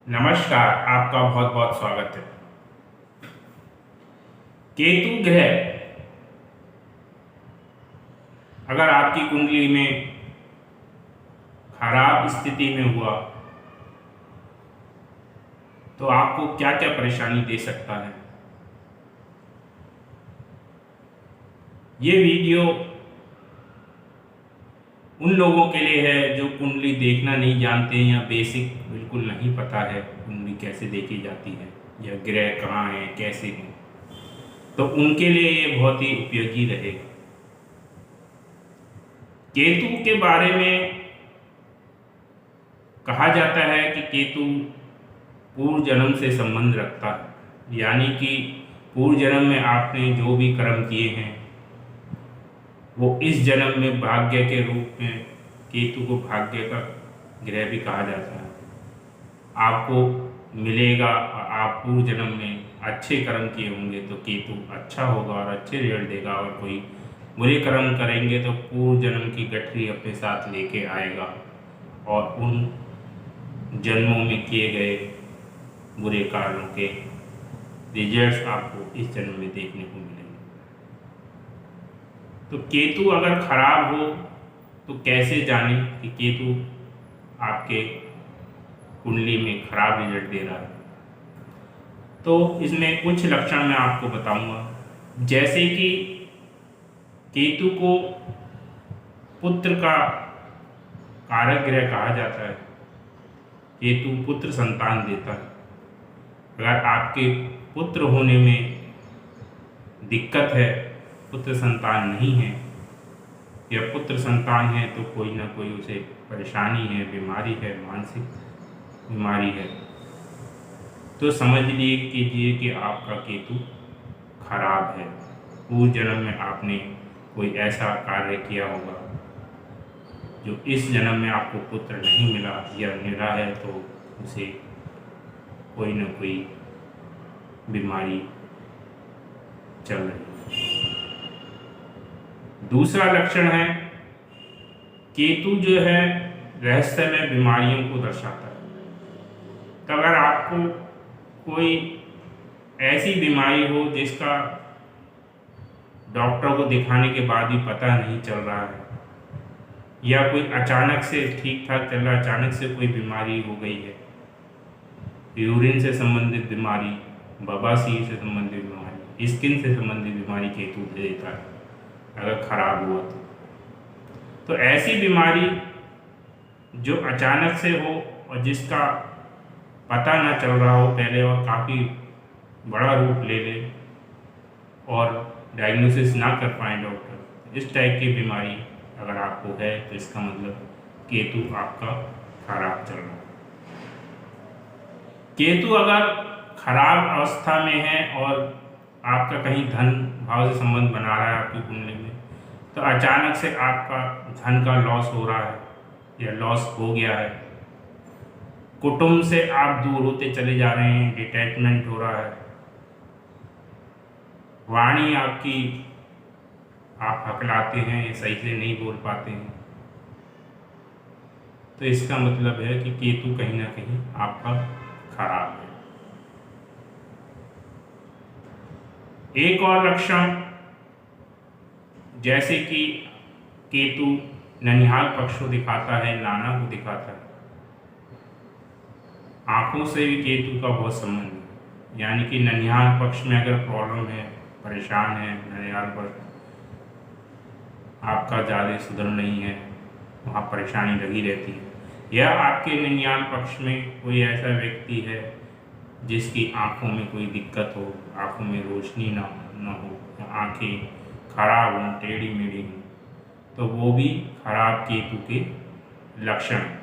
नमस्कार, आपका बहुत बहुत स्वागत है। केतु ग्रह अगर आपकी कुंडली में खराब स्थिति में हुआ तो आपको क्या क्या परेशानी दे सकता है। ये वीडियो उन लोगों के लिए है जो कुंडली देखना नहीं जानते या बेसिक बिल्कुल नहीं पता है कुंडली कैसे देखी जाती है या ग्रह कहाँ हैं कैसे हैं, तो उनके लिए ये बहुत ही उपयोगी रहेगा। केतु के बारे में कहा जाता है कि केतु पूर्व जन्म से संबंध रखता है, यानी कि पूर्व जन्म में आपने जो भी कर्म किए हैं वो इस जन्म में भाग्य के रूप में, केतु को भाग्य का ग्रह भी कहा जाता है, आपको मिलेगा। और आप पूर्व जन्म में अच्छे कर्म किए होंगे तो केतु अच्छा होगा और अच्छे रिजल्ट देगा, और कोई बुरे कर्म करेंगे तो पूर्व जन्म की गठरी अपने साथ लेके आएगा और उन जन्मों में किए गए बुरे कार्यों के रिजल्ट्स आपको इस जन्म में देखने को मिलेंगे। तो केतु अगर खराब हो तो कैसे जाने कि केतु आपके कुंडली में खराब रिजल्ट दे रहा है। तो इसमें कुछ लक्षण मैं आपको बताऊंगा, जैसे कि केतु को पुत्र का कारक ग्रह कहा जाता है। केतु पुत्र संतान देता है। अगर आपके पुत्र होने में दिक्कत है, पुत्र संतान नहीं है, या पुत्र संतान है तो कोई ना कोई उसे परेशानी है, बीमारी है, मानसिक बीमारी है, तो समझ लीजिए कि आपका केतु खराब है। पूर्व जन्म में आपने कोई ऐसा कार्य किया होगा जो इस जन्म में आपको पुत्र नहीं मिला या मिला है तो उसे कोई न कोई बीमारी चल रही है। दूसरा लक्षण है, केतु जो है रहस्यमय बीमारियों को दर्शाता है। तो अगर आपको कोई ऐसी बीमारी हो जिसका डॉक्टर को दिखाने के बाद भी पता नहीं चल रहा है, या कोई अचानक से ठीक ठाक चल रहा है, अचानक से कोई बीमारी हो गई है, यूरिन से संबंधित बीमारी, बवासीर से संबंधित बीमारी, स्किन से संबंधित बीमारी केतु दे देता है अगर खराब हुआ तो ऐसी बीमारी जो अचानक से हो और जिसका पता ना चल रहा हो पहले और काफ़ी बड़ा रूप ले ले और डायग्नोसिस ना कर पाए डॉक्टर, इस टाइप की बीमारी अगर आपको है तो इसका मतलब केतु आपका खराब चल रहा है। केतु अगर खराब अवस्था में है और आपका कहीं धन भाव से संबंध बना रहा है आपकी कुंडली में, तो अचानक से आपका धन का लॉस हो रहा है या लॉस हो गया है, कुटुंब से आप दूर होते चले जा रहे हैं, डिटैचमेंट हो रहा है, वाणी आपकी आप हकलाते हैं, सही से नहीं बोल पाते हैं, तो इसका मतलब है कि केतु कहीं ना कहीं आपका खराब है। एक और लक्षण, जैसे कि केतु ननिहाल पक्ष को दिखाता है, नाना को दिखाता है, आंखों से भी केतु का बहुत संबंध है। यानी कि ननिहाल पक्ष में अगर प्रॉब्लम है, परेशान है, ननिहाल पक्ष आपका ज़्यादा सुधर नहीं है, वहाँ परेशानी लगी रहती है, या आपके ननिहाल पक्ष में कोई ऐसा व्यक्ति है जिसकी आंखों में कोई दिक्कत हो, आंखों में रोशनी ना हो, या आंखें खराब हों, टेढ़ी मेढ़ी हों, तो वो भी खराब केतु के लक्षण हैं।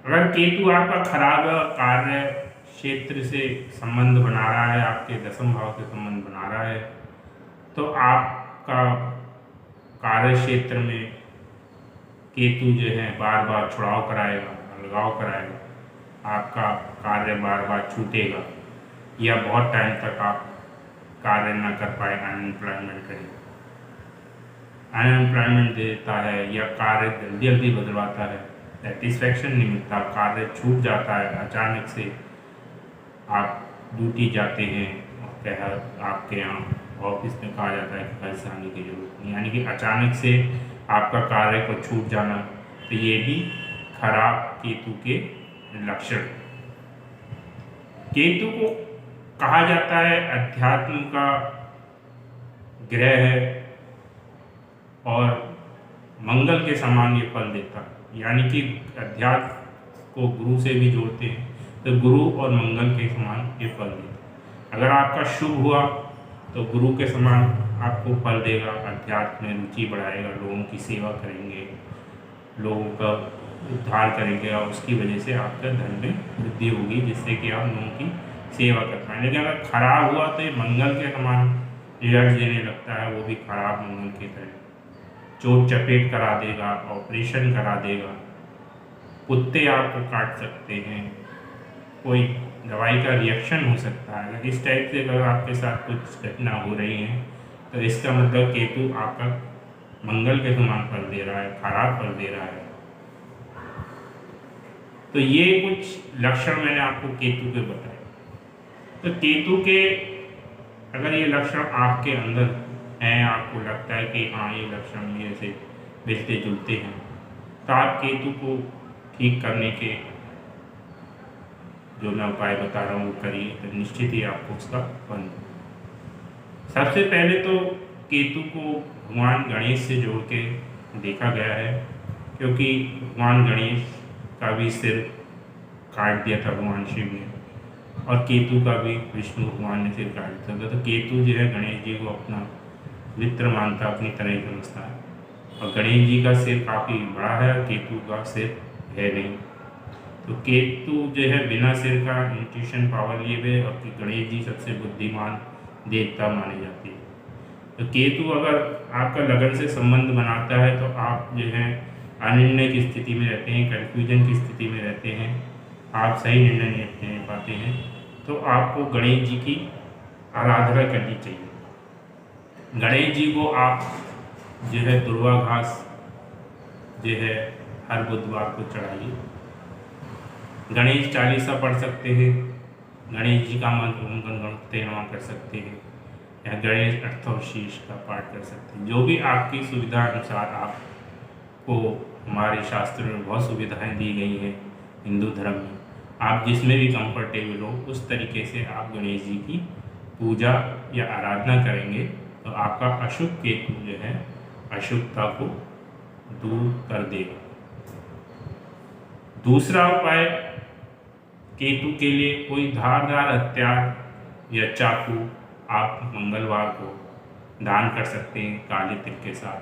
अगर केतु आपका खराब कार्य क्षेत्र से संबंध बना रहा है, आपके दसम भाव से संबंध बना रहा है, तो आपका कार्य क्षेत्र में केतु जो है बार बार छुड़ाव कराएगा, अलगाव कराएगा, आपका कार्य बार बार छूटेगा, या बहुत टाइम तक आप कार्य ना कर पाए, अनएम्प्लॉयमेंट करें, अनएम्प्लॉयमेंट देता है, या कार्य जल्दी जल्दी बदलवाता है, सेटिस्फैक्शन नहीं मिलता, कार्य छूट जाता है, अचानक से आप ड्यूटी जाते हैं और कह आपके यहाँ ऑफिस में कहा जाता है कि कल से आने की जरूरत नहीं, यानी कि अचानक से आपका कार्य को छूट जाना, तो ये भी खराब केतु के लक्षण। केतु को कहा जाता है अध्यात्म का ग्रह है और मंगल के समान ये फल देता है, यानी कि अध्यात्म को गुरु से भी जोड़ते हैं तो गुरु और मंगल के समान ये फल देता है। अगर आपका शुभ हुआ तो गुरु के समान आपको फल देगा, अध्यात्म में रुचि बढ़ाएगा, लोगों की सेवा करेंगे, लोगों का उद्धार करेंगे और उसकी वजह से आपका धन में वृद्धि होगी, जिससे कि आप लोगों की सेवा कर पाएँ। लेकिन अगर खराब हुआ तो ये मंगल के समान रिजल्ट देने लगता है, वो भी खराब मंगल की तरह चोट चपेट करा देगा, ऑपरेशन करा देगा, कुत्ते आपको काट सकते हैं, कोई दवाई का रिएक्शन हो सकता है। अगर इस टाइप से अगर आपके साथ कुछ घटना हो रही है तो इसका मतलब केतु आपका मंगल के समान फल दे रहा है, खराब फल दे रहा है। तो ये कुछ लक्षण मैंने आपको केतु के बताए। तो केतु के अगर ये लक्षण आपके अंदर हैं, आपको लगता है कि हाँ ये लक्षण मेरे से मिलते जुलते हैं, तो आप केतु को ठीक करने के जो मैं उपाय बता रहा हूँ वो करिए, तो निश्चित ही आपको उसका फल। सबसे पहले तो केतु को भगवान गणेश से जोड़ के देखा गया है, क्योंकि भगवान गणेश का भी सिर काट दिया था भगवान शिव ने, और केतु का भी विष्णु भगवान ने सिर काट दिया था। तो केतु जो है गणेश जी को अपना मित्र मानता, अपनी तरह ही समझता है, और गणेश जी का सिर काफ़ी बड़ा है और केतु का सिर है नहीं। तो केतु जो है बिना सिर का इंट्यूशन पावर लिए हुए, और गणेश जी सबसे बुद्धिमान देवता माने जाते हैं। तो केतु अगर आपका लगन से संबंध बनाता है तो आप जो है अनिर्णय की स्थिति में रहते हैं, कन्फ्यूजन की स्थिति में रहते हैं, आप सही निर्णय नहीं ले पाते हैं। तो आपको गणेश जी की आराधना करनी चाहिए। गणेश जी को आप जो है दुर्वा घास जो है हर बुधवार को चढ़ाइए। गणेश चालीसा पढ़ सकते हैं, गणेश जी का मंत्र गणपति नमः कर सकते हैं, या गणेश अष्टोशीष का पाठ कर सकते हैं। जो भी आपकी सुविधा अनुसार, आपको हमारे शास्त्र में बहुत सुविधाएं दी गई हैं हिंदू धर्म में, आप जिसमें भी कंफर्टेबल हो उस तरीके से आप गणेश जी की पूजा या आराधना करेंगे तो आपका अशुभ केतु जो है अशुभता को दूर कर देगा। दूसरा उपाय, केतु के लिए कोई धारदार हथियार या चाकू आप मंगलवार को दान कर सकते हैं काले तिल के साथ,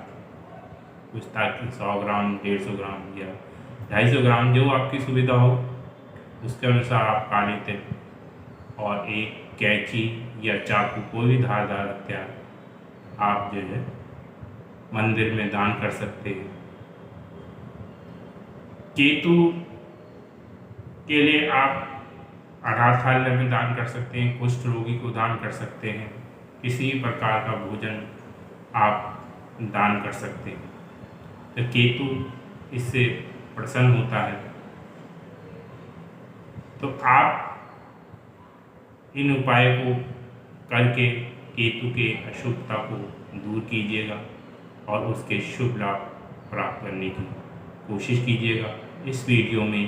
कुछ ताकि 100 ग्राम, 150 ग्राम या 250 ग्राम, जो आपकी सुविधा हो उसके अनुसार आप काले तिल और एक कैंची या चाकू, कोई भी धारदार हथियार आप जो है मंदिर में दान कर सकते हैं। केतु के लिए आप अनाथालय में दान कर सकते हैं, कुष्ठ रोगी को दान कर सकते हैं, किसी प्रकार का भोजन आप दान कर सकते हैं। तो केतु इससे प्रसन्न होता है। तो आप इन उपाय को करके केतु के अशुभता को दूर कीजिएगा और उसके शुभ लाभ प्राप्त करने की कोशिश कीजिएगा। इस वीडियो में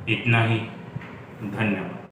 इतना ही। धन्यवाद।